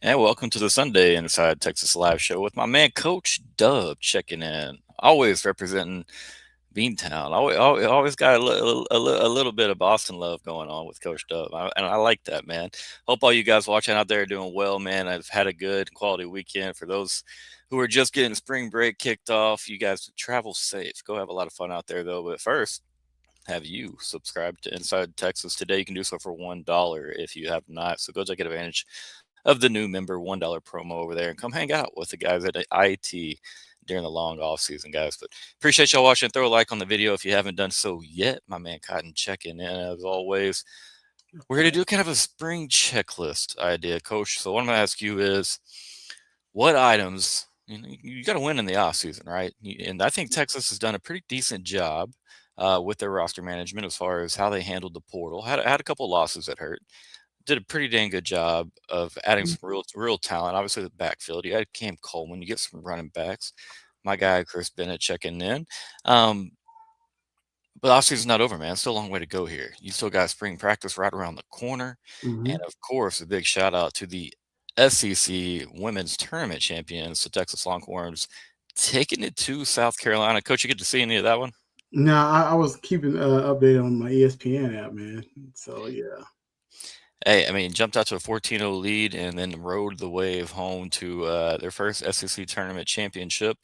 And welcome to the Sunday Inside Texas Live Show with my man Coach Dub checking in. Always representing Beantown. Always got a little bit of Boston love going on with Coach Dub, and I like that, man. Hope all you guys watching out there are doing well, man. I've had a good quality weekend. For those who are just getting spring break kicked off, you guys travel safe. Go have a lot of fun out there, though. But first, have you subscribed to Inside Texas today? You can do so for $1 if you have not. So go take advantage of the new member $1 promo over there and come hang out with the guys at IT during the long off season, guys. But appreciate y'all watching. Throw a like on the video if you haven't done so yet. My man Cotton checking in as always. We're here to do kind of a spring checklist idea, Coach. So what I'm going to ask you is, what items you got to win in the off season, right? And I think Texas has done a pretty decent job with their roster management as far as how they handled the portal. Had a couple losses that hurt. Did a pretty dang good job of adding some real talent. Obviously, the backfield. You had Cam Coleman. You get some running backs. My guy Chris Bennett checking in. But offseason's not over, man. Still a long way to go here. You still got spring practice right around the corner. And of course, a big shout out to the SEC Women's Tournament champions, the Texas Longhorns, taking it to South Carolina. Coach, you get to see any of that one? No, I was keeping updated on my ESPN app, man. So yeah. Hey, I mean, jumped out to a 14-0 lead and then rode the wave home to their first SEC tournament championship.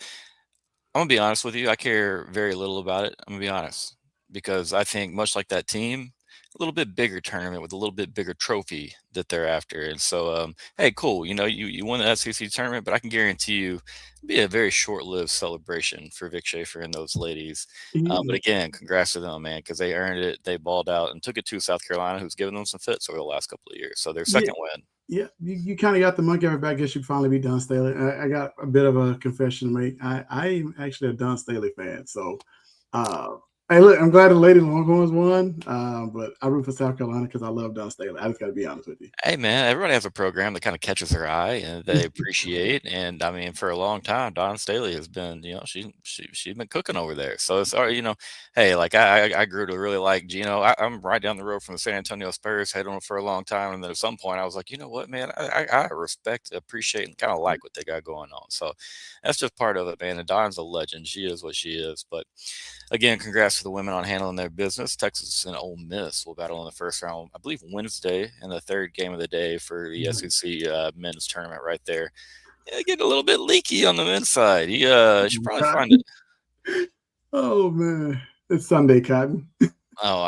I'm gonna be honest with you. I care very little about it. I'm gonna be honest because I think much like that team, a little bit bigger tournament with a little bit bigger trophy that they're after. And so, hey, cool. You won the SEC tournament, but I can guarantee you, it'll be a very short-lived celebration for Vic Schaefer and those ladies. But again, congrats to them, man, because they earned it. They balled out and took it to South Carolina, who's given them some fits over the last couple of years. So their Yeah, second win. yeah. You kind of got the monkey off your back. I guess you finally be Don Staley. I got a bit of a confession to make. I am actually a Don Staley fan. So, uh, hey, look, I'm glad the Lady Longhorns won. But I root for South Carolina because I love Don Staley. I just got to be honest with you. Hey man, everybody has a program that kind of catches their eye and they appreciate. And I mean, for a long time, Don Staley has been, she's been cooking over there. So it's hey, like I grew to really like Gino. I'm right down the road from the San Antonio Spurs, had on for a long time, and then at some point I was like, you know what, man, I respect, appreciate, and kind of like what they got going on. So that's just part of it, man. And Don's a legend. She is what she is. But again, congrats to the women on handling their business. Texas and Ole Miss will battle in the first round, I believe, Wednesday in the third game of the day for the SEC men's tournament right there. Yeah, getting a little bit leaky on the men's side. You should probably find it. Oh man, it's Sunday, Cotton. Oh,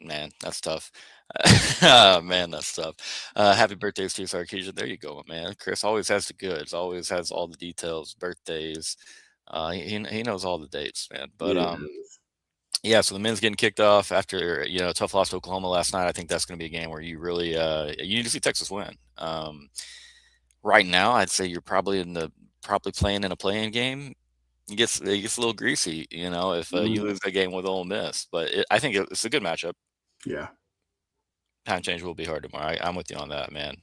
man, that's tough. Oh, man, that's tough. Happy birthday, Steve Sarkeesian. There you go, man. Chris always has the goods, always has all the details, birthdays. He knows all the dates, man. But Yeah. yeah, so the men's getting kicked off after a tough loss to Oklahoma last night. I think that's going to be a game where you really you need to see Texas win. Right now, I'd say you're probably playing in a playing game. It gets a little greasy, if you lose that game with Ole Miss. But I think it's a good matchup. Yeah. Time change will be hard tomorrow. I'm with you on that, man.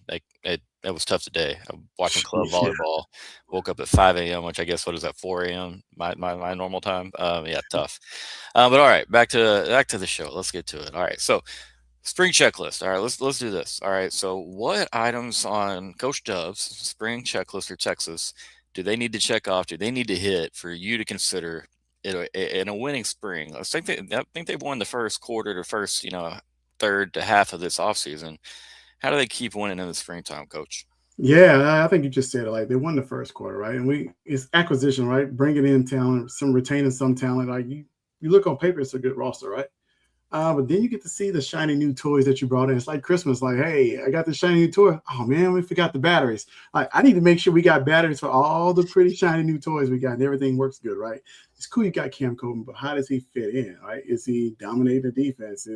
It was tough today. I'm watching club Yeah. volleyball. Woke up at 5 a.m., which I guess what is that 4 a.m. My normal time. Yeah, tough. But all right, back to the show. Let's get to it. All right, so spring checklist. All right, let's do this. All right, so what items on Coach Dove's spring checklist for Texas do they need to check off? Do they need to hit for you to consider it in a winning spring? I think they've won the first quarter, the first third to half of this offseason. How do they keep winning in the springtime, Coach? Yeah, I think you just said it. Like they won the first quarter, right? And it's acquisition, right? Bringing in talent, some retaining some talent. Like you look on paper, it's a good roster, right? But then you get to see the shiny new toys that you brought in. It's like Christmas. Like, hey, I got the shiny new toy. Oh man, we forgot the batteries. Like, I need to make sure we got batteries for all the pretty shiny new toys we got, and everything works good, right? It's cool you got Cam Coleman, but how does he fit in, right? Is he dominating the defense?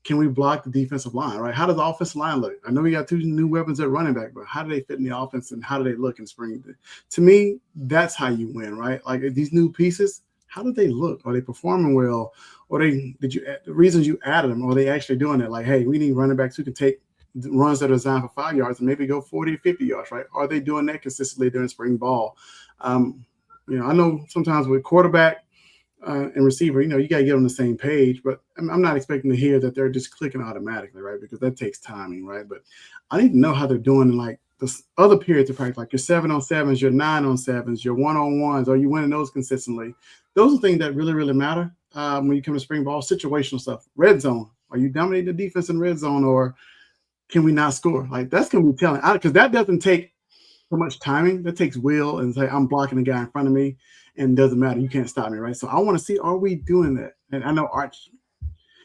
Can we block the defensive line, right? How does the offensive line look? I know we got two new weapons at running back, but how do they fit in the offense and how do they look in spring? To me, that's how you win, right? Like these new pieces, how do they look? Are they performing well? Or the reasons you added them? Are they actually doing it? Like, hey, we need running backs who can take runs that are designed for 5 yards and maybe go 40 to 50 yards, right? Are they doing that consistently during spring ball? I know sometimes with quarterback and receiver, you got to get on the same page, but I'm not expecting to hear that they're just clicking automatically, right? Because that takes timing, right? But I need to know how they're doing in like the other periods of practice, like your 7-on-7s, your 9-on-7s, your 1-on-1s, are you winning those consistently? Those are things that really, really matter when you come to spring ball. Situational stuff, red zone. Are you dominating the defense in red zone, or can we not score? Like that's going to be telling, because that doesn't take so much timing. That takes will and say I'm blocking the guy in front of me, and it doesn't matter. You can't stop me, right? So I want to see, are we doing that? And I know Arch,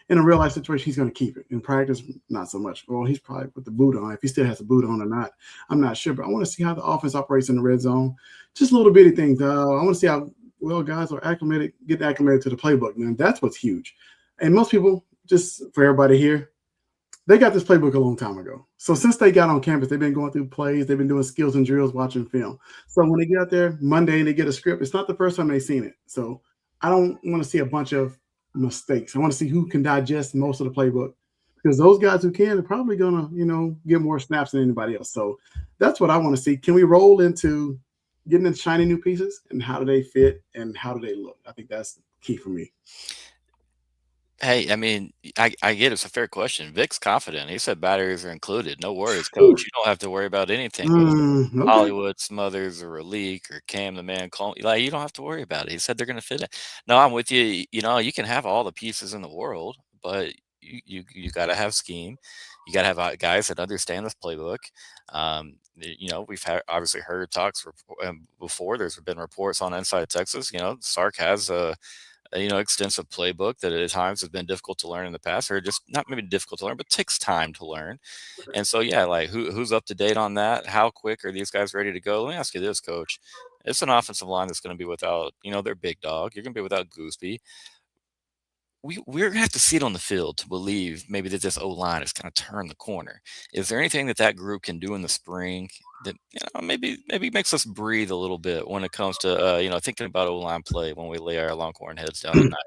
in a real life situation, he's going to keep it. In practice, not so much. Well, he's probably with the boot on. If he still has the boot on or not, I'm not sure. But I want to see how the offense operates in the red zone. Just little bitty things. I want to see how well guys are getting acclimated to the playbook. Man, that's what's huge. And most people, just for everybody here, they got this playbook a long time ago. So since they got on campus, they've been going through plays. They've been doing skills and drills, watching film. So when they get out there Monday and they get a script, it's not the first time they've seen it. So I don't want to see a bunch of mistakes. I want to see who can digest most of the playbook, because those guys who can are probably going to, get more snaps than anybody else. So that's what I want to see. Can we roll into getting the shiny new pieces, and how do they fit and how do they look? I think that's key for me. Hey, I mean, I get it's a fair question. Vic's confident. He said batteries are included. No worries, Ooh. coach. You don't have to worry about anything with Okay. Hollywood Smothers or Raleek or Cam the Man Call. Like, you don't have to worry about it. He said they're going to fit it. No, I'm with you. You can have all the pieces in the world, but you got to have scheme. You got to have guys that understand this playbook. We've obviously heard talks before. There's been reports on Inside Texas. Sark has a extensive playbook that at times has been difficult to learn in the past, or just not maybe difficult to learn, but takes time to learn. And so, yeah, like who's up to date on that? How quick are these guys ready to go? Let me ask you this, coach. It's an offensive line that's going to be without, their big dog. You're going to be without Gooseby. We're gonna have to see it on the field to believe maybe that this O line has kind of turned the corner. Is there anything that group can do in the spring that maybe makes us breathe a little bit when it comes to thinking about O line play when we lay our Longhorn heads down at night?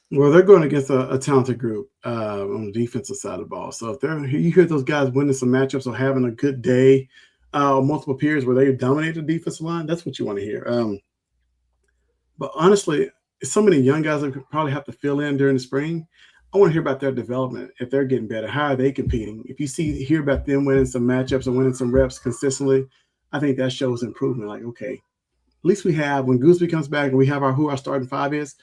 Well, they're going against a talented group on the defensive side of the ball. So if you hear those guys winning some matchups or having a good day, multiple periods where they dominate the defensive line, that's what you want to hear. But honestly, so many young guys that probably have to fill in during the spring. I want to hear about their development. If they're getting better, how are they competing? If you hear about them winning some matchups or winning some reps consistently, I think that shows improvement. Like, okay, at least we have, when Gooseby comes back and we have who our starting five is,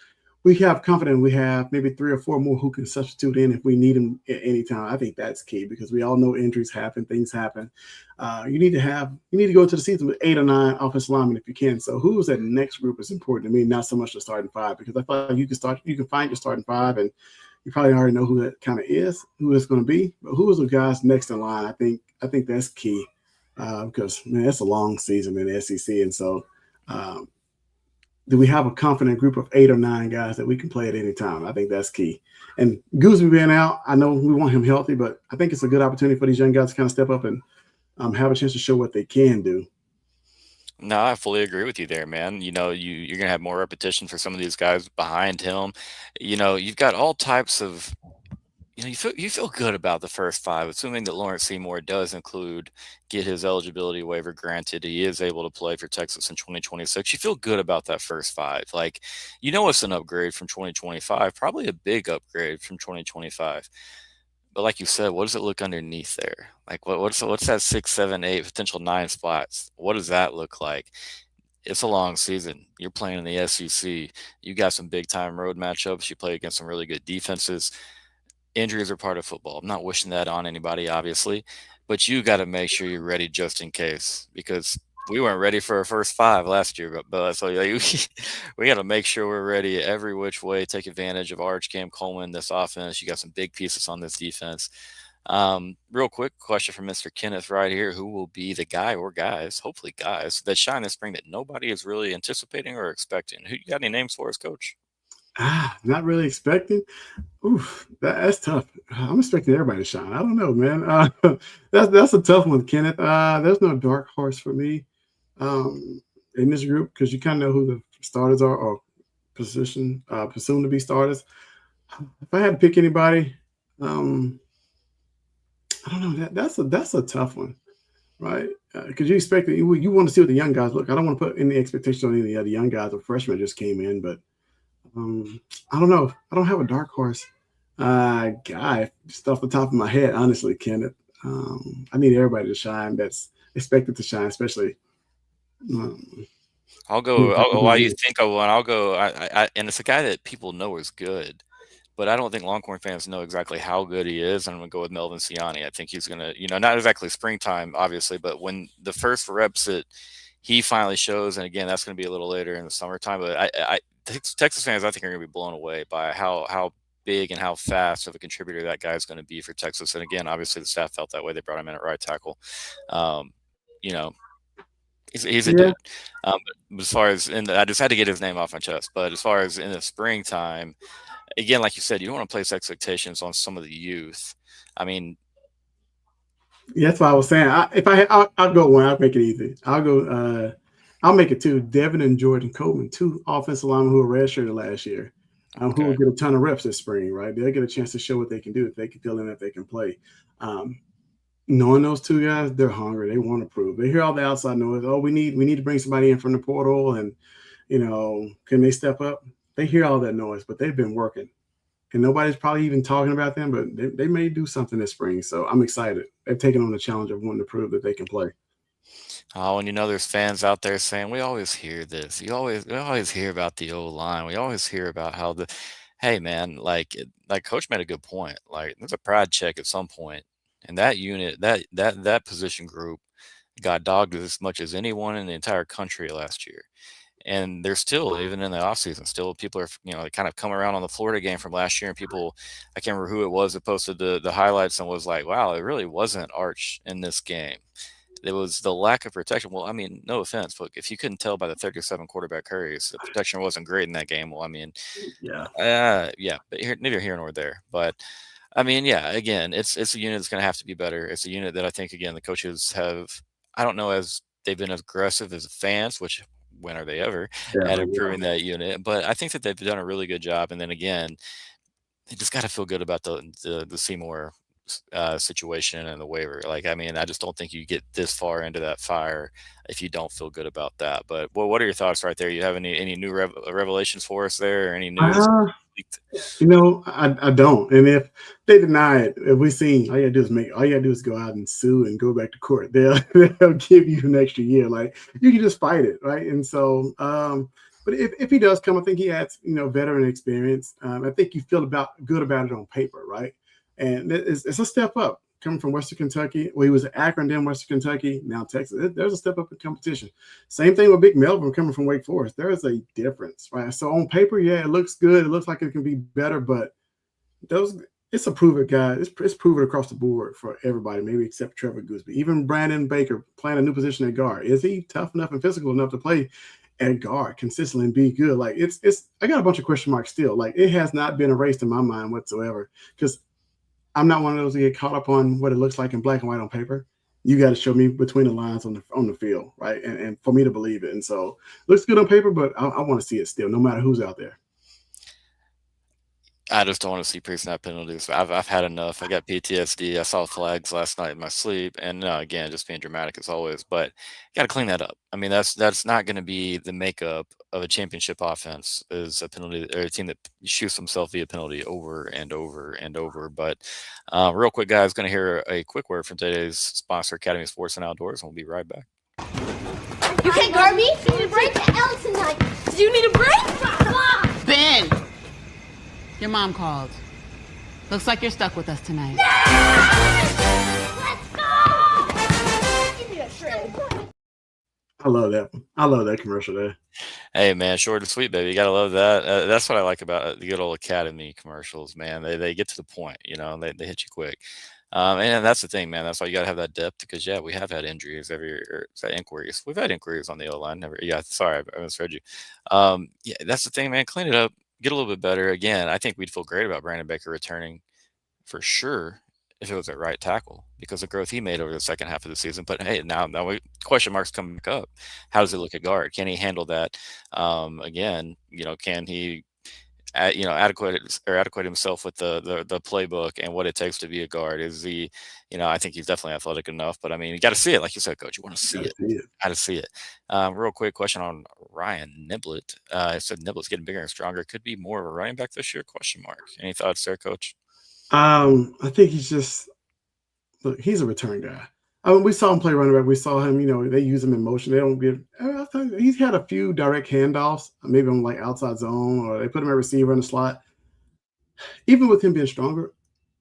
we have confidence we have maybe 3 or 4 more who can substitute in if we need them at any time. I think that's key, because we all know injuries happen, things happen. You need to go into the season with 8 or 9 offensive linemen if you can. So who's that next group is important to me, not so much the starting 5, because I feel like you can find your starting 5 and you probably already know who that kind of is, who it's going to be. But who is the guys next in line? I think that's key, because man, it's a long season in the SEC, and so. Do we have a confident group of 8 or 9 guys that we can play at any time? I think that's key. And Gooseby being out, I know we want him healthy, but I think it's a good opportunity for these young guys to kind of step up and have a chance to show what they can do. No, I fully agree with you there, man. You're gonna have more repetition for some of these guys behind him. You've got all types of. You feel good about the first 5, assuming that Lawrence Seymour does get his eligibility waiver granted. He is able to play for Texas in 2026. You feel good about that first 5. Like, it's an upgrade from 2025, probably a big upgrade from 2025. But like you said, what does it look underneath there? Like, what's that 6, 7, 8, potential 9 spots? What does that look like? It's a long season. You're playing in the SEC. You got some big time road matchups. You play against some really good defenses. Injuries are part of football. I'm not wishing that on anybody, obviously, but you got to make sure you're ready just in case, because we weren't ready for our first 5 last year. But so we got to make sure we're ready every which way. Take advantage of Arch, Cam Coleman, this offense. You got some big pieces on this defense. Real quick question from Mr. Kenneth right here: who will be the guy or guys, hopefully guys, that shine this spring that nobody is really anticipating or expecting? Who you got any names for us, Coach? Not really expecting. Oof, that's tough. I'm expecting everybody to shine. I don't know, man. That's a tough one, Kenneth. There's no dark horse for me in this group, because you kind of know who the starters are, or presumed to be starters. If I had to pick anybody, I don't know. That's a tough one, right? Because you expect you want to see what the young guys look. I don't want to put any expectation on any of the young guys or freshmen that just came in, but. I don't know. I don't have a dark horse guy just off the top of my head, honestly, Kenneth. I need everybody to shine that's expected to shine, especially. Um, I'll go. Why do you think I will? I'll go. And it's a guy that people know is good, but I don't think Longhorn fans know exactly how good he is. And I'm gonna go with Melvin Siani. I think he's gonna, not exactly springtime, obviously, but when the first reps that he finally shows, and again, that's gonna be a little later in the summertime. But Texas fans, I think, are gonna be blown away by how big and how fast of a contributor that guy is going to be for Texas. And again, obviously, the staff felt that way. They brought him in at right tackle. You know, he's a dude. But as far as I just had to get his name off my chest. But as far as in the springtime, again, like you said, you don't want to place expectations on some of the youth. I mean, that's what I was saying. I'll go one. I'll make it easy. I'll go. I'll make it two. Devin and Jordan Coleman, two offensive linemen who were redshirted last year, who will get a ton of reps this spring. Right, they'll get a chance to show what they can do if they can fill in, if they can play. Knowing those two guys, they're hungry. They want to prove. They hear all the outside noise. Oh, we need to bring somebody in from the portal, and can they step up? They hear all that noise, but they've been working, and nobody's probably even talking about them. But they may do something this spring, so I'm excited. They've taken on the challenge of wanting to prove that they can play. Oh, and there's fans out there saying, we always hear this. We always hear about the O-line. We always hear about how hey man, like Coach made a good point. Like there's a pride check at some point. And that unit, that position group got dogged as much as anyone in the entire country last year. And they're still, even in the offseason, still people are, they kind of come around on the Florida game from last year, and people, I can't remember who it was that posted the highlights and was like, wow, it really wasn't Arch in this game. It was the lack of protection. Well, I mean, no offense, but if you couldn't tell by the 37 quarterback hurries, the protection wasn't great in that game. Well, I mean, yeah, but neither here nor there. But I mean, yeah, again, it's a unit that's going to have to be better. It's a unit that I think, again, the coaches have, I don't know, as they've been as aggressive as fans, which when are they ever, at improving that unit? But I think that they've done a really good job. And then again, they just got to feel good about the Seymour situation and the waiver. Like, I mean, I just don't think you get this far into that fire if you don't feel good about that. But what are your thoughts right there? You have any new revelations for us there, or any news? I don't. And if they deny it, if we see, all you gotta do is go out and sue and go back to court. They'll give you an extra year. Like you can just fight it, right? And so, but if he does come, I think he adds, veteran experience. I think you feel good about it on paper, right? And it's a step up coming from Western Kentucky. Well, he was at Akron, then Western Kentucky, now Texas. There's a step up in competition. Same thing with Big Melvin coming from Wake Forest. There is a difference, right? So on paper, yeah, it looks good. It looks like it can be better, but it's a prove it guy. It's proven across the board for everybody, maybe except Trevor Gooseby. Even Brandon Baker playing a new position at guard. Is he tough enough and physical enough to play at guard consistently and be good? Like I got a bunch of question marks still. Like it has not been erased in my mind whatsoever, because I'm not one of those that get caught up on what it looks like in black and white on paper. You got to show me between the lines on the field, right? And for me to believe it. And so it looks good on paper, but I want to see it still, no matter who's out there. I just don't want to see pre-snap penalties. I've had enough. I got PTSD. I saw flags last night in my sleep, and again, just being dramatic as always. But got to clean that up. I mean, that's not going to be the makeup of a championship offense. Is a penalty or a team that shoots themselves via penalty over and over and over. But real quick, guys, going to hear a quick word from today's sponsor, Academy Sports and Outdoors, and we'll be right back. You can't guard me. You need a break. L tonight. Do you need a break? Ben. Your mom called. Looks like you're stuck with us tonight. Let's go! Give me a shred. I love that one. I love that commercial there. Hey, man, short and sweet, baby. You got to love that. That's what I like about the good old Academy commercials, man. They get to the point, they hit you quick. And that's the thing, man. That's why you got to have that depth, because, yeah, we have had injuries inquiries. We've had inquiries on the O-line. Sorry, I misread you. Yeah, that's the thing, man. Clean it up. Get a little bit better. Again, I think we'd feel great about Brandon Baker returning for sure if it was at right tackle, because the growth he made over the second half of the season. But hey, now question marks come back up. How does it look at guard? Can he handle that? Again, can he adequate himself with the playbook and what it takes to be a guard? Is he, I think he's definitely athletic enough, but I mean, you got to see it. Like you said, Coach, you want to see it. Got to see it. Real quick question on Ryan Niblett. I said Niblett's getting bigger and stronger. Could be more of a running back this year? Question mark. Any thoughts there, Coach? I think he's a return guy. I mean, we saw him play running back. We saw him, they use him in motion. They don't give. I think he's had a few direct handoffs, maybe on like outside zone, or they put him at receiver in the slot. Even with him being stronger,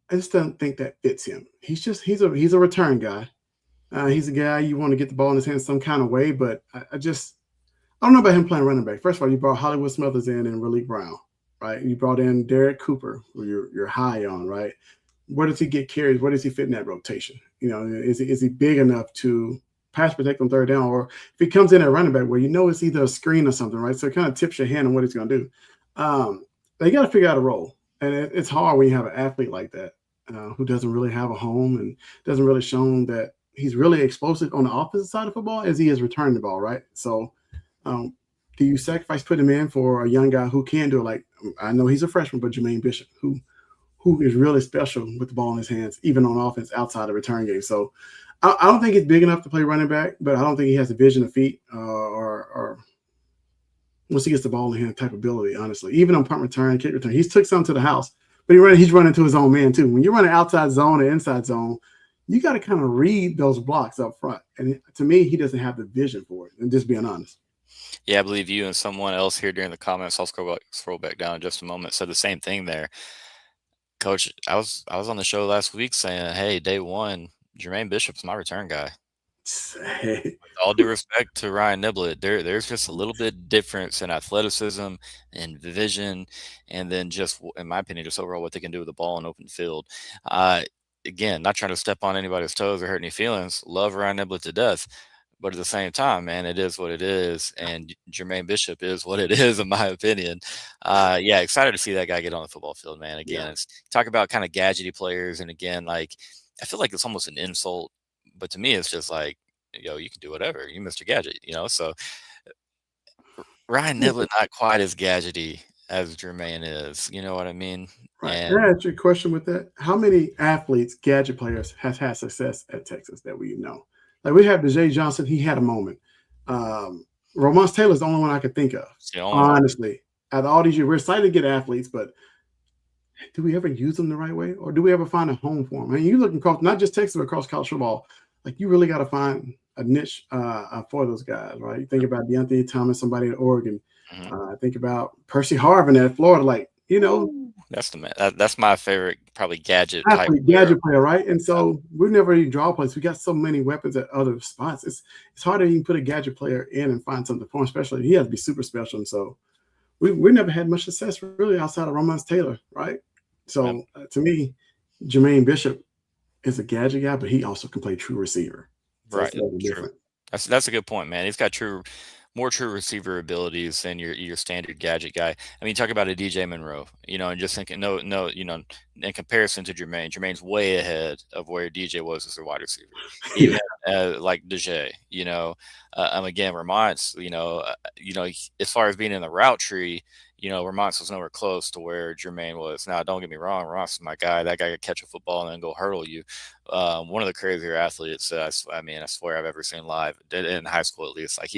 I just don't think that fits him. He's a return guy. He's a guy you want to get the ball in his hands some kind of way, but I don't know about him playing running back. First of all, you brought Hollywood Smothers in and Raleek Brown, right? You brought in Derek Cooper, who you're high on, right? Where does he get carries? Where does he fit in that rotation? Is he big enough to pass protect on third down? Or if he comes in at running back where it's either a screen or something, right? So it kind of tips your hand on what he's going to do. They got to figure out a role. And it's hard when you have an athlete like that who doesn't really have a home and doesn't really shown that he's really explosive on the offensive side of football as he is returning the ball, right? So do you sacrifice putting him in for a young guy who can do it? Like, I know he's a freshman, but Jermaine Bishop, who is really special with the ball in his hands, even on offense outside the return game. So I don't think he's big enough to play running back, but I don't think he has the vision of feet or once he gets the ball in hand type ability, honestly. Even on punt return, kick return, he's took some to the house, but he's running to his own man too. When you're running outside zone or inside zone, you got to kind of read those blocks up front. And to me, he doesn't have the vision for it, and just being honest. Yeah, I believe you and someone else here during the comments, I'll scroll back down in just a moment, said the same thing there. Coach, I was on the show last week saying, hey, day one, Jermaine Bishop's my return guy. With all due respect to Ryan Niblett, there's just a little bit difference in athleticism and vision, and then just, in my opinion, just overall what they can do with the ball in open field. Again, not trying to step on anybody's toes or hurt any feelings. Love Ryan Niblett to death. But at the same time, man, it is what it is, and Jermaine Bishop is what it is, in my opinion. Yeah, excited to see that guy get on the football field, man. Again, It's talk about kind of gadgety players, and again, like, I feel like it's almost an insult, but to me, it's just like, yo, you can do whatever, you Mr. Gadget, So Ryan Niblett not quite as gadgety as Jermaine is, you know what I mean? Right. And Can I ask you a question with that? How many athletes, gadget players, has had success at Texas that we know? Like we have Jay Johnson, he had a moment. Romance Taylor's the only one I could think of. Honestly, out of all these years, we're excited to get athletes, but do we ever use them the right way, or do we ever find a home for them? I mean, you look across not just Texas, but across college football. Like you really got to find a niche for those guys, right? You think about Deontay Thomas, somebody at Oregon. Think about Percy Harvin at Florida. Like that's the man. That's my favorite, probably gadget player, right? And so we never even draw plays. We got so many weapons at other spots. It's hard to even put a gadget player in and find something for him, especially he has to be super special. And so we never had much success really outside of Romance Taylor, right? So to me, Jermaine Bishop is a gadget guy, but he also can play true receiver. So right. True. That's a good point, man. He's got more true receiver abilities than your standard gadget guy. I mean, talk about a DJ Monroe, and just thinking, no, in comparison to Jermaine's way ahead of where DJ was as a wide receiver. Even like DJ, again, Vermont's, as far as being in the route tree, Vermont's was nowhere close to where Jermaine was. Now, don't get me wrong, Vermont's my guy. That guy could catch a football and then go hurdle you. One of the crazier athletes, I swear I've ever seen live, in high school at least. Like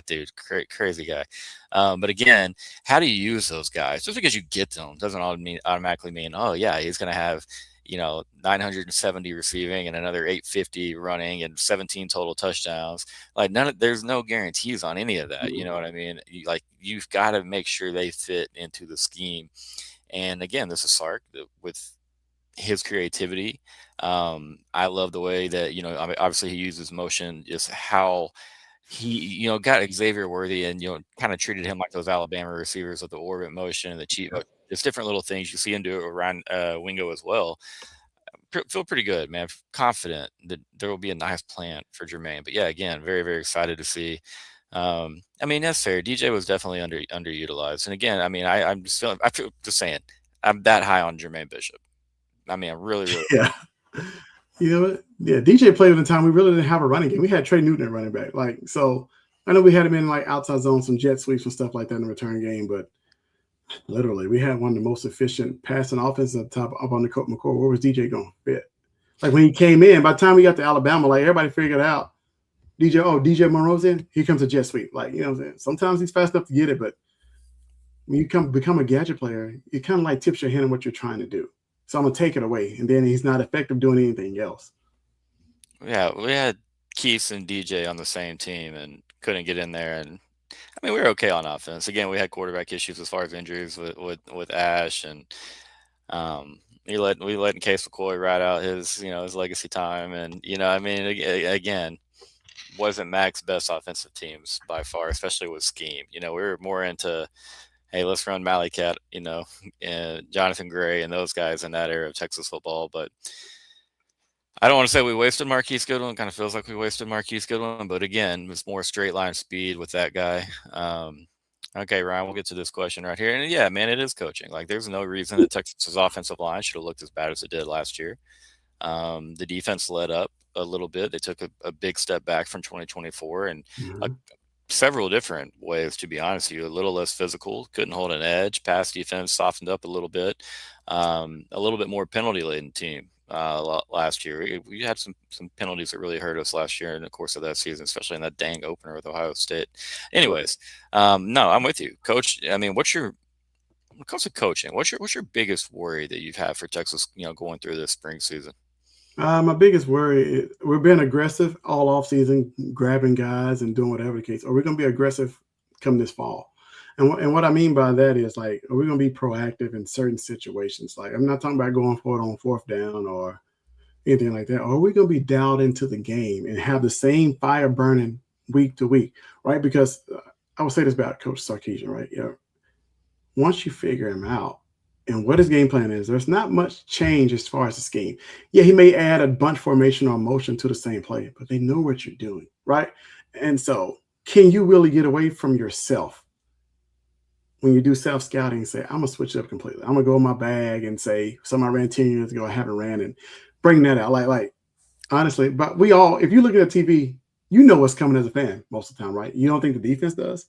dude, crazy guy. But again, how do you use those guys? Just because you get them doesn't automatically mean, oh yeah, he's going to have 970 receiving and another 850 running and 17 total touchdowns. Like there's no guarantees on any of that. You know what I mean? You've got to make sure they fit into the scheme. And again, this is Sark with his creativity. I love the way that, obviously he uses motion, just how he, got Xavier Worthy and, kind of treated him like those Alabama receivers with the orbit motion and the cheat motion. Just different little things. You see him do it around Wingo as well. Feel pretty good, man. Confident that there will be a nice plan for Jermaine. But yeah, again, very, very excited to see. That's fair. DJ was definitely underutilized. And again, I'm just saying, I'm that high on Jermaine Bishop. I'm really, really. Yeah. You know what? Yeah, DJ played at the time we really didn't have a running game. We had Trey Newton at running back. So I know we had him in outside zone, some jet sweeps and stuff like that in the return game, but literally we had one of the most efficient passing offenses up on the Colt McCoy. Where was DJ going to fit? Like when he came in, by the time we got to Alabama, everybody figured out DJ Monroe's in, here comes a jet sweep. What I'm saying? Sometimes he's fast enough to get it, but when you become a gadget player, it kind of tips your hand on what you're trying to do. So I'm going to take it away. And then he's not effective doing anything else. Yeah, we had Keith and DJ on the same team and couldn't get in there. And I mean, we were okay on offense. Again, we had quarterback issues as far as injuries with Ash, and we let Case McCoy ride out his legacy time. And I mean, again, wasn't Mac's best offensive teams by far, especially with scheme. We were more into, hey, let's run Mally Cat, and Jonathan Gray and those guys in that era of Texas football. But I don't want to say we wasted Marquise Goodwin. Kind of feels like we wasted Marquise Goodwin, but again, it's more straight line speed with that guy. Okay, Ryan, we'll get to this question right here. And yeah, man, it is coaching. Like, there's no reason that Texas's offensive line should have looked as bad as it did last year. The defense let up a little bit. They took a big step back from 2024 and several different ways, to be honest with you. A little less physical, couldn't hold an edge. Pass defense softened up a little bit. A little bit more penalty-laden team last year. We had some penalties that really hurt us last year in the course of that season, especially in that dang opener with Ohio State. Anyways, no, I'm with you, Coach. I mean, when it comes to coaching, what's your biggest worry that you've had for Texas, going through this spring season? My biggest worry is we're being aggressive all off season, grabbing guys and doing whatever the case. Are we going to be aggressive come this fall? And what I mean by that is, like, are we going to be proactive in certain situations? Like, I'm not talking about going for it on fourth down or anything like that. Or are we going to be dialed into the game and have the same fire burning week to week, right? Because I would say this about Coach Sarkisian, right? Once you figure him out and what his game plan is, there's not much change as far as the scheme. Yeah, he may add a bunch formation or motion to the same play, but they know what you're doing, right? And so can you really get away from yourself when you do self-scouting and say, I'm going to switch it up completely. I'm going to go in my bag and say, something I ran 10 years ago, I haven't ran, and bring that out. Like honestly, but if you look at the TV, you know what's coming as a fan most of the time, right? You don't think the defense does?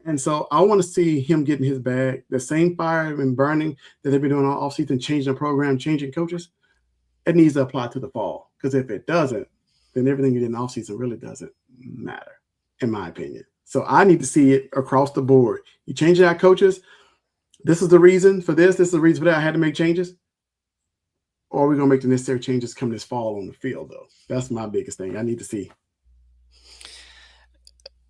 And so I want to see him getting his bag, the same fire and burning that they've been doing all offseason, changing the program, changing coaches. It needs to apply to the fall. Because if it doesn't, then everything you did in the offseason really doesn't matter, in my opinion. So I need to see it across the board. You changing our coaches. This is the reason for this. This is the reason for that. I had to make changes. Or are we going to make the necessary changes come this fall on the field, though? That's my biggest thing. I need to see.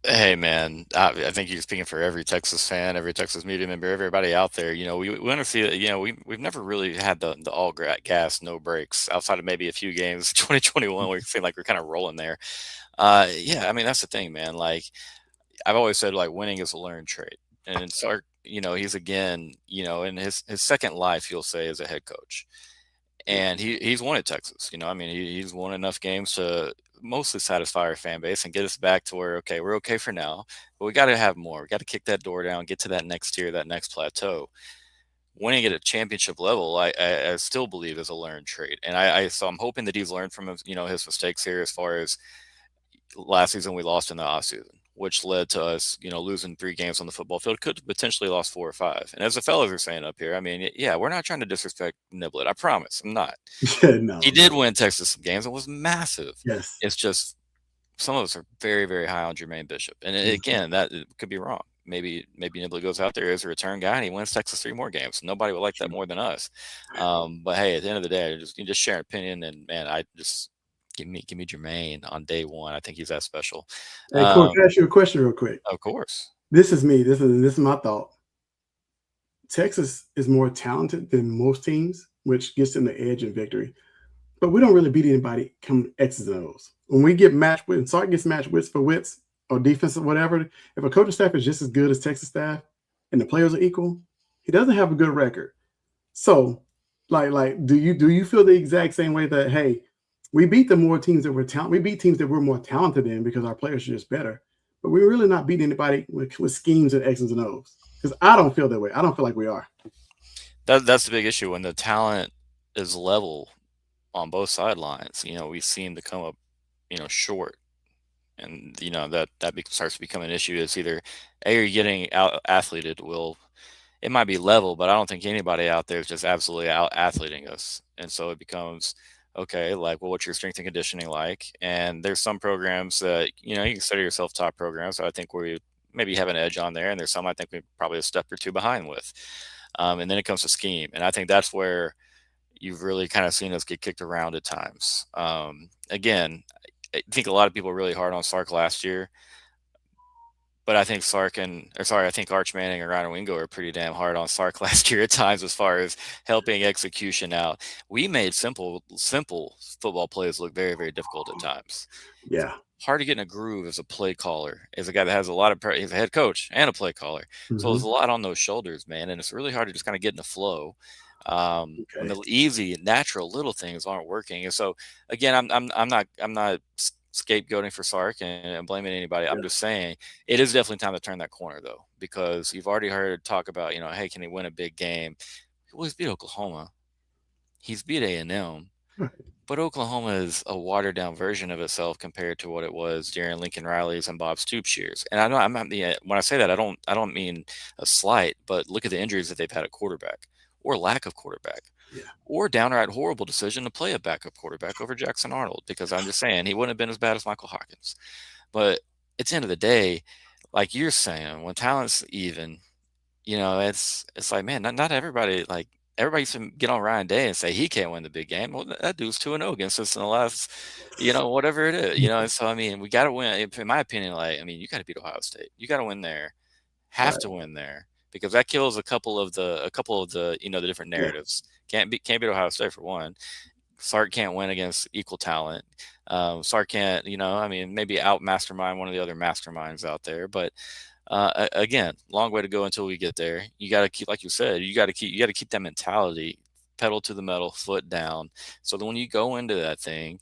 Hey, man, I think you're speaking for every Texas fan, every Texas media member, everybody out there. We want to see it. We've never really had the all gas, no breaks, outside of maybe a few games, 2021, where it seemed like we're kind of rolling there. Yeah, I mean, that's the thing, man. Like, I've always said, like, winning is a learned trait. And Sark, he's again, in his second life, you'll say, as a head coach. And he's won at Texas. I mean, he's won enough games to mostly satisfy our fan base and get us back to where, okay, we're okay for now, but we got to have more. We got to kick that door down, get to that next tier, that next plateau. Winning at a championship level, I still believe is a learned trait. And so I'm hoping that he's learned from his mistakes here, as far as last season we lost in the offseason, which led to us, losing 3 games on the football field. Could have potentially lost 4 or 5. And as the fellas are saying up here, I mean, yeah, we're not trying to disrespect Niblett. I promise, I'm not. No, he did win Texas some games. It was massive. Yes. It's just some of us are very, very high on Jermaine Bishop. And again, that could be wrong. Maybe Niblett goes out there as a return guy and he wins Texas 3 more games. Nobody would like that more than us. But hey, at the end of the day, you just share an opinion, and man, I just give me Jermaine on day one. I think he's that special. Hey, Coach, can I ask you a question real quick? Of course. This is me. This is my thought. Texas is more talented than most teams, which gives them the edge in victory. But we don't really beat anybody come X's and O's. When we get matched with, and Sark gets matched wits for wits or defense or whatever, if a coaching staff is just as good as Texas staff and the players are equal, he doesn't have a good record. So, like, do you feel the exact same way that, hey, we beat the more teams that were talented. We beat teams that we're more talented in because our players are just better. But we're really not beating anybody with schemes and X's and O's. Because I don't feel that way. I don't feel like we are. That's the big issue. When the talent is level on both sidelines, we seem to come up, short. And, that starts to become an issue. It's either, A, you're getting out-athleted. Well, it might be level, but I don't think anybody out there is just absolutely out-athleting us. And so it becomes, okay, like, well, what's your strength and conditioning like? And there's some programs that, you consider yourself top programs. So I think we maybe have an edge on there. And there's some I think we probably a step or two behind with. And then it comes to scheme. And I think that's where, you've really kind of seen us get kicked around at times. Again, I think a lot of people were really hard on Sark last year, but I think I think Arch Manning and Ryan Wingo are pretty damn hard on Sark last year at times as far as helping execution out. We made simple football plays look very, very difficult at times. Yeah. Hard to get in a groove as a play caller, as a guy that has a lot of he's a head coach and a play caller. So there's a lot on those shoulders, man, and it's really hard to just kind of get in the flow. When the easy and natural little things aren't working. And so again, I'm not scapegoating for Sark and blaming anybody. I'm just saying it is definitely time to turn that corner though, because you've already heard talk about, hey, can he win a big game? Well, he's beat Oklahoma. He's beat A&M. But Oklahoma is a watered down version of itself compared to what it was during Lincoln Riley's and Bob Stoops years. And I know when I say that, I don't mean a slight, but look at the injuries that they've had at quarterback or lack of quarterback or downright horrible decision to play a backup quarterback over Jackson Arnold, because I'm just saying he wouldn't have been as bad as Michael Hawkins. But at the end of the day, like you're saying, when talent's even, it's like, man, not everybody, like, everybody used to get on Ryan Day and say he can't win the big game. Well, that dude's 2-0 against us in the last, whatever it is, And so, I mean, we got to win. In my opinion, you got to beat Ohio State. You got to win there. Have to win there, because that kills a couple of the the different narratives. Can't beat Ohio State for one. Sark can't win against equal talent. Sark can't, maybe out mastermind one of the other masterminds out there, but. Again, long way to go until we get there. You got to keep, like you said, you got to keep that mentality, pedal to the metal, foot down. So that when you go into that thing,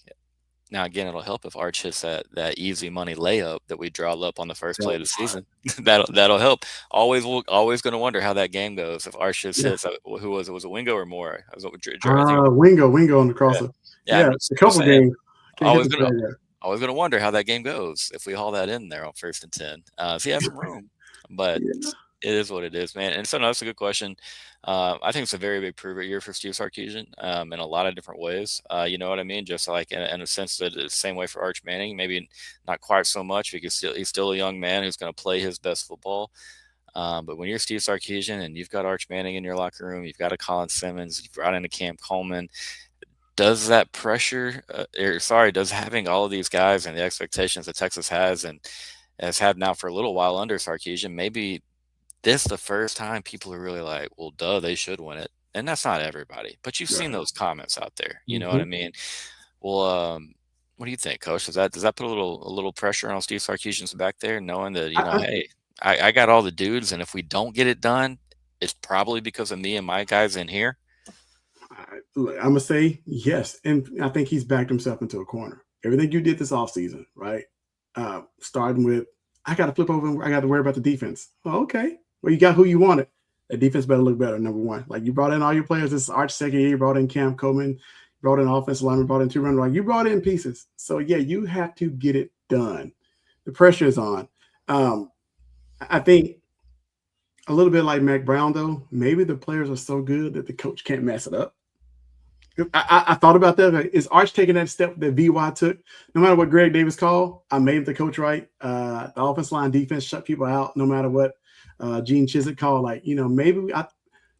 now again, it'll help if Arch hits that easy money layup that we draw up on the first play of the season. that'll help. Always going to wonder how that game goes if Arch hits. Who was it? Was it Wingo or Moore? Wingo on the crosser. Yeah, a couple games. Always going to wonder how that game goes if we haul that in there on 1st and 10. If you have some room, but it is what it is, man. And so that's a good question. I think it's a very big prove it year for Steve Sarkisian in a lot of different ways. You know what I mean? Just like in a sense that it's the same way for Arch Manning, maybe not quite so much, because he's still a young man who's going to play his best football. But when you're Steve Sarkisian and you've got Arch Manning in your locker room, you've got a Colin Simmons, you've brought in a Cam Coleman, does that pressure, does having all of these guys and the expectations that Texas has and has had now for a little while under Sarkisian, maybe this the first time people are really like, well, duh, they should win it. And that's not everybody, but you've seen those comments out there. You know what I mean? Well, what do you think, Coach? Does that put a little pressure on Steve Sarkisian's back there, knowing that, hey, I got all the dudes, and if we don't get it done, it's probably because of me and my guys in here? I'm going to say yes. And I think he's backed himself into a corner. Everything you did this offseason, right? Starting with, I got to flip over and I got to worry about the defense. Oh, okay. Well, you got who you wanted. The defense better look better, number one. Like, you brought in all your players. This is Arch second year. You brought in Cam Coleman. You brought in offensive lineman, brought in 2 runners. Like, you brought in pieces. So, yeah, you have to get it done. The pressure is on. I think a little bit like Mac Brown, though, maybe the players are so good that the coach can't mess it up. I thought about that. Is Arch taking that step that VY took? No matter what Greg Davis called, I made the coach right. The offensive line defense shut people out no matter what Gene Chizik called. Like, maybe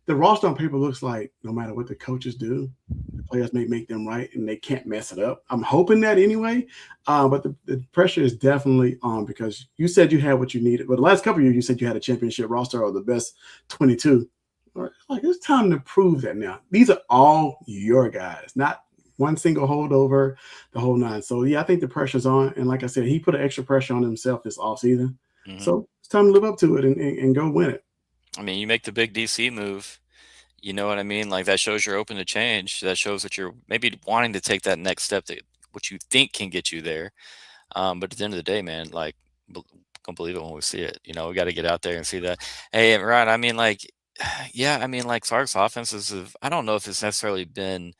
the roster on paper looks like no matter what the coaches do, the players may make them right and they can't mess it up. I'm hoping that anyway. But the pressure is definitely on, because you said you had what you needed. But the last couple of years, you said you had a championship roster or the best 22. Like, it's time to prove that now. These are all your guys, not one single holdover, the whole 9. So, yeah, I think the pressure's on. And like I said, he put an extra pressure on himself this offseason. So it's time to live up to it and go win it. I mean, you make the big DC move. You know what I mean? Like, that shows you're open to change. That shows that you're maybe wanting to take that next step, to what you think can get you there. But at the end of the day, man, like, don't believe it when we see it. We got to get out there and see that. Hey, Ryan, I mean, like, yeah, I mean, like, Sark's offenses I don't know if it's necessarily been,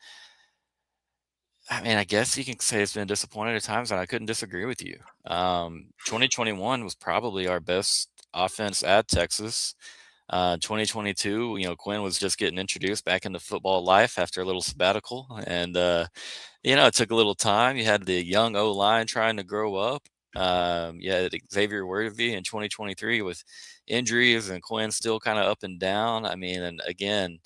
I mean, I guess you can say it's been disappointing at times, and I couldn't disagree with you. 2021 was probably our best offense at Texas. 2022, Quinn was just getting introduced back into football life after a little sabbatical. And, it took a little time. You had the young O-line trying to grow up. You had Xavier Worthy in 2023 with injuries, and Quinn still kind of up and down. I mean, and again,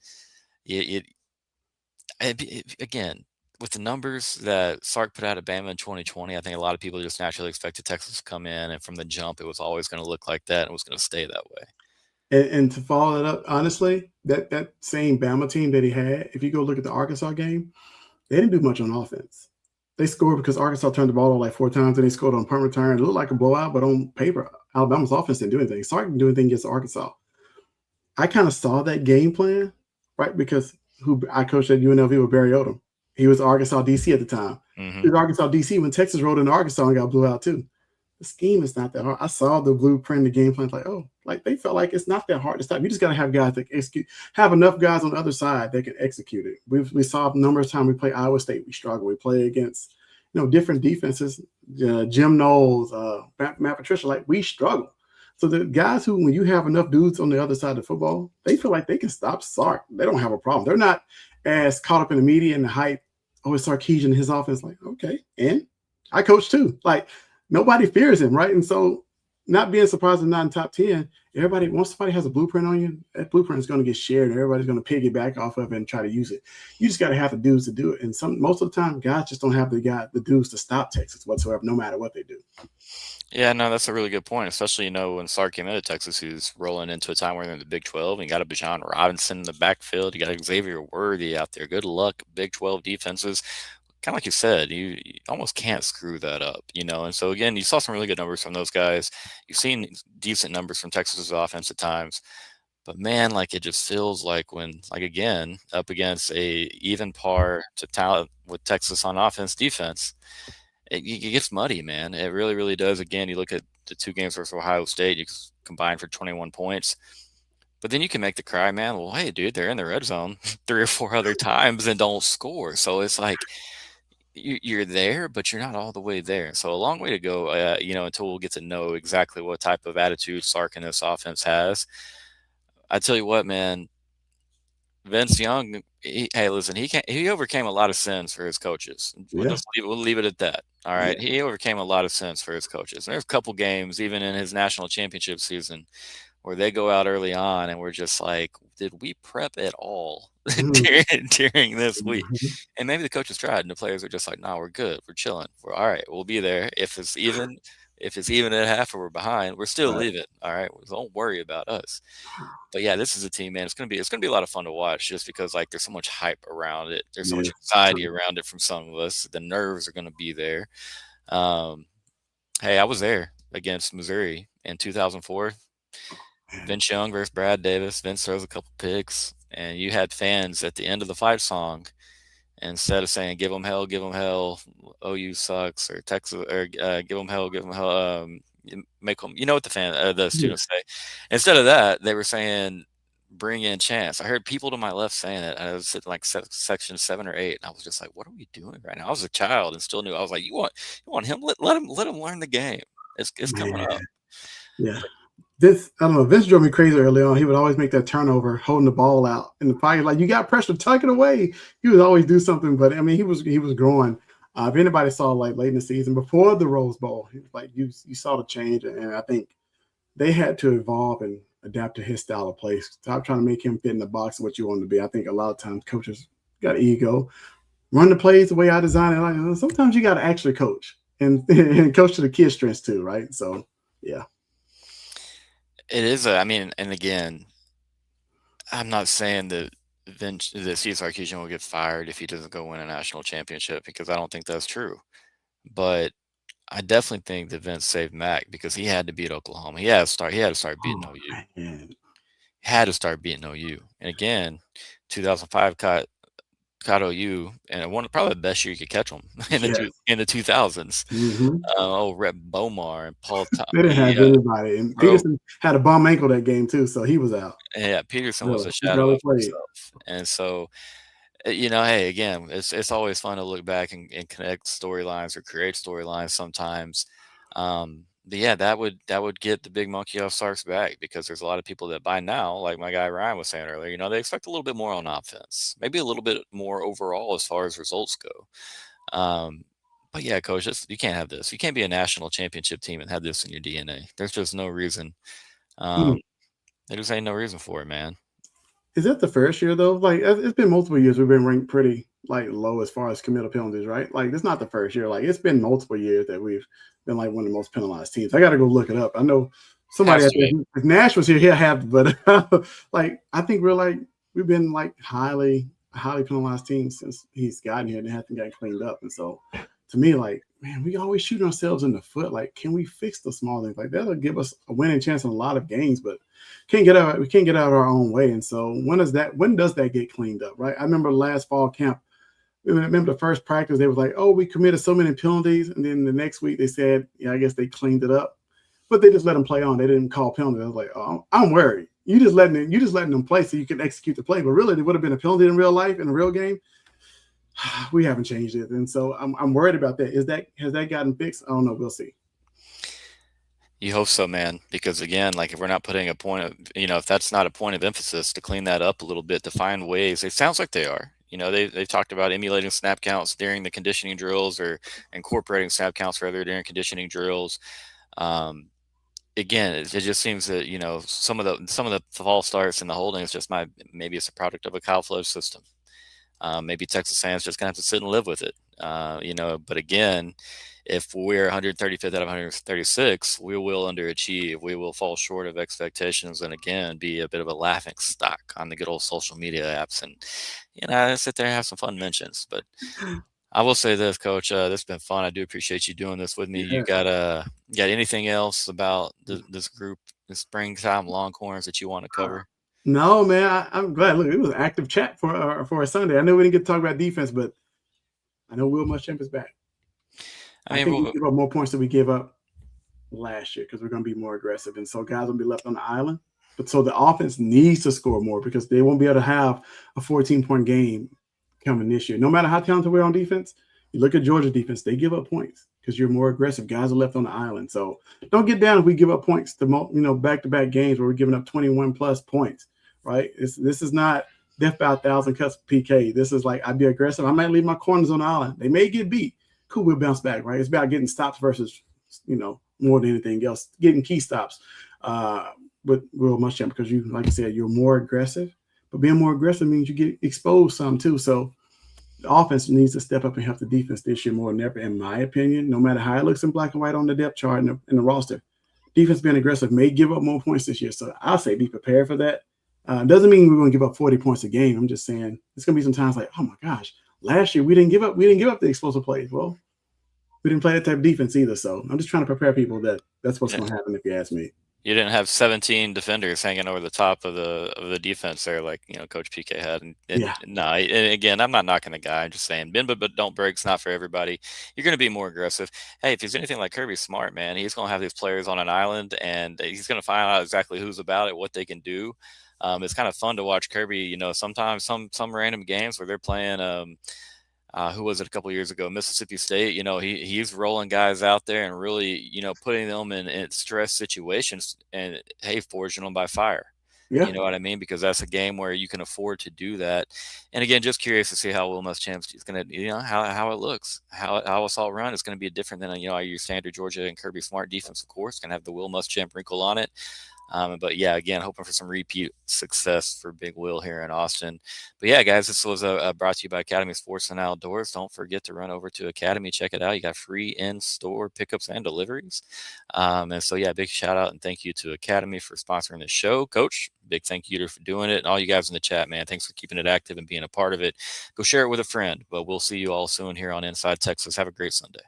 Again, with the numbers that Sark put out at Bama in 2020, I think a lot of people just naturally expected Texas to come in, and from the jump, it was always going to look like that, and it was going to stay that way. And to follow that up, honestly, that same Bama team that he had, if you go look at the Arkansas game, they didn't do much on offense. They scored because Arkansas turned the ball over like 4 times, and they scored on punt return. It looked like a blowout, but on paper, Alabama's offense didn't do anything. Sark didn't do anything against Arkansas. I kind of saw that game plan, right? Because who I coached at UNLV with Barry Odom. He was Arkansas DC at the time. Mm-hmm. He was Arkansas DC when Texas rolled into Arkansas and got blew out too. The scheme is not that hard. I saw the blueprint, the game plan, like, oh, like they felt like it's not that hard to stop. You just got to have guys that execute, have enough guys on the other side that can execute it. We saw a number of times we play Iowa State, we struggle. We play against, different defenses, Jim Knowles, Matt Patricia, like we struggle. So the guys who, when you have enough dudes on the other side of football, they feel like they can stop Sark. They don't have a problem. They're not as caught up in the media and the hype. Oh, it's Sarkisian, his offense. Like, okay, and I coach too. Like, nobody fears him, right? And so not being surprised and not in top 10, everybody, once somebody has a blueprint on you, that blueprint is going to get shared and everybody's going to piggyback off of it and try to use it. You just got to have the dudes to do it. And most of the time, guys just don't have the dudes to stop Texas whatsoever, no matter what they do. Yeah, no, that's a really good point, especially, when Sark came into Texas, he was rolling into a time where they're in the Big 12, and you got a Bijan Robinson in the backfield. You got Xavier Worthy out there. Good luck, Big 12 defenses. Kind of like you said, you almost can't screw that up, And so, again, you saw some really good numbers from those guys. You've seen decent numbers from Texas's offense at times. But, man, like it just feels like when, like, again, up against a even par to talent with Texas on offense, defense, it gets muddy, man. It really, really does. Again, you look at the 2 games versus Ohio State, you combine for 21 points. But then you can make the cry, man, well, hey, dude, they're in the red zone 3 or 4 other times and don't score. So it's like you're there, but you're not all the way there. So a long way to go, until we'll get to know exactly what type of attitude Sark and this offense has. I tell you what, man, Vince Young, hey, listen, he overcame a lot of sins for his coaches. We'll leave it at that. All right. Yeah. He overcame a lot of sins for his coaches. And there's a couple games, even in his national championship season, where they go out early on and we're just like, did we prep at all during this week? And maybe the coaches tried and the players are just like, no, we're good. We're chilling. We're all right. We'll be there. If it's even at half or we're behind, we're still leaving. All right. Don't worry about us. But yeah, this is a team, man. It's gonna be a lot of fun to watch just because like there's so much hype around it. There's so much anxiety around it from some of us. The nerves are gonna be there. Hey, I was there against Missouri in 2004. Vince Young versus Brad Davis. Vince throws a couple picks, and you had fans at the end of the fight song. Instead of saying "Give them hell, OU sucks," or Texas, or "Give them hell," make them. You know what the students say. Instead of that, they were saying "Bring in Chance." I heard people to my left saying it. I was at like section 7 or 8, and I was just like, "What are we doing right now?" I was a child and still knew. I was like, "You want him? Let him learn the game. It's coming up." Yeah. I don't know. Vince drove me crazy early on. He would always make that turnover, holding the ball out in the pocket. Like, you got pressure, tuck it away. He would always do something. But I mean, he was growing. If anybody saw like late in the season before the Rose Bowl, like you saw the change, and I think they had to evolve and adapt to his style of play. Stop trying to make him fit in the box of what you want him to be. I think a lot of times coaches got ego, run the plays the way I design it. Like, sometimes you got to actually coach and coach to the kid's strengths too, right? So yeah. It is. And again, I'm not saying that Steve Sarkisian will get fired if he doesn't go win a national championship, because I don't think that's true. But I definitely think that Vince saved Mac because he had to beat Oklahoma. He had to start beating OU. Man. He had to start beating OU. And again, 2005 caught OU, and one probably the best year you could catch them in the 2000s. Rep Bomar and Paul Thomas. They didn't have anybody, and Peterson had a bum ankle that game too, so he was out. Yeah, Peterson was a shadow of himself, and so hey, again, it's always fun to look back and connect storylines or create storylines sometimes. But yeah, that would get the big monkey off Sark's back, because there's a lot of people that by now, like my guy Ryan was saying earlier, they expect a little bit more on offense, maybe a little bit more overall as far as results go. But yeah, coach, you can't have this. You can't be a national championship team and have this in your DNA. There's just no reason. There just ain't no reason for it, man. Is that the first year though? Like, it's been multiple years we've been ranked pretty like low as far as committal penalties, right? Like it's not the first year. Like it's been multiple years that we've been like one of the most penalized teams. I got to go look it up. I know somebody Has to be. if Nash was here, he'll have, but like I think we've been like highly penalized team since he's gotten here and it hasn't gotten cleaned up. And so to me, like, man, we always shoot ourselves in the foot. Like, can we fix the small things? Like that'll give us a winning chance in a lot of games, but we can't get out our own way. And so when does that get cleaned up? Right. I remember last fall camp. I remember the first practice, they were like, oh, we committed so many penalties. And then the next week they said, yeah, I guess they cleaned it up. But they just let them play on. They didn't call penalties. I was like, oh, I'm worried. You just letting them play so you can execute the play. But really, there would have been a penalty in real life, in a real game. We haven't changed it. And so I'm worried about that. Has that gotten fixed? I don't know. We'll see. You hope so, man, because again, like if we're not putting a point of, if that's not a point of emphasis to clean that up a little bit, to find ways, it sounds like they are. They've talked about emulating snap counts during the conditioning drills or incorporating snap counts rather during conditioning drills. Again, it just seems that, some of the false starts and the holding is just maybe it's a product of a Kyle Flood system. Maybe Texas A&M's just gonna have to sit and live with it. But again, if we're 135th out of 136, we will underachieve. We will fall short of expectations, and again, be a bit of a laughing stock on the good old social media apps. And I sit there and have some fun mentions. But I will say this, Coach, this has been fun. I do appreciate you doing this with me. Yeah. You got anything else about this group, the Springtime Longhorns, that you want to cover? No, man. I'm glad. Look, it was an active chat for a Sunday. I know we didn't get to talk about defense, but I know Will Muschamp is back. I think we give up more points than we gave up last year because we're going to be more aggressive. And so guys will be left on the island. But so the offense needs to score more because they won't be able to have a 14-point game coming this year. No matter how talented we're on defense, you look at Georgia's defense, they give up points because you're more aggressive. Guys are left on the island. So don't get down if we give up points to back-to-back games where we're giving up 21-plus points, right? This is not death by 1,000 cuts PK. This is like I'd be aggressive. I might leave my corners on the island. They may get beat. Cool, we'll bounce back, right? It's about getting stops versus, more than anything else, getting key stops with Will Muschamp because like I said, you're more aggressive. But being more aggressive means you get exposed some too. So the offense needs to step up and help the defense this year more than ever, in my opinion, no matter how it looks in black and white on the depth chart and the roster. Defense being aggressive may give up more points this year. So I'll say be prepared for that. Doesn't mean we're going to give up 40 points a game. I'm just saying it's going to be some times like, oh my gosh, last year we didn't give up the explosive plays. Well, we didn't play that type of defense either. So I'm just trying to prepare people that that's what's going to happen if you ask me. You didn't have 17 defenders hanging over the top of the defense there, like Coach PK had. And again, I'm not knocking the guy. I'm just saying, bend but don't break. It's not for everybody. You're going to be more aggressive. Hey, if he's anything like Kirby Smart, man, he's going to have these players on an island, and he's going to find out exactly who's about it, what they can do. It's kind of fun to watch Kirby. Sometimes some random games where they're playing. Who was it a couple of years ago? Mississippi State. He's rolling guys out there and really, putting them in stress situations and, hey, forging them by fire. Yeah. You know what I mean? Because that's a game where you can afford to do that. And again, just curious to see how Will Muschamp is going to, how it looks, how assault run is going to be different than, your standard Georgia and Kirby Smart defense, of course, going to have the Will Muschamp wrinkle on it. But yeah, again, hoping for some repeat success for Big Will here in Austin. But yeah, guys, this was brought to you by Academy Sports and Outdoors. Don't forget to run over to Academy, check it out. You got free in-store pickups and deliveries. And so yeah, big shout out and thank you to Academy for sponsoring the show. Coach, big thank you for doing it. And all you guys in the chat, man, thanks for keeping it active and being a part of it. Go share it with a friend. But we'll see you all soon here on Inside Texas. Have a great Sunday.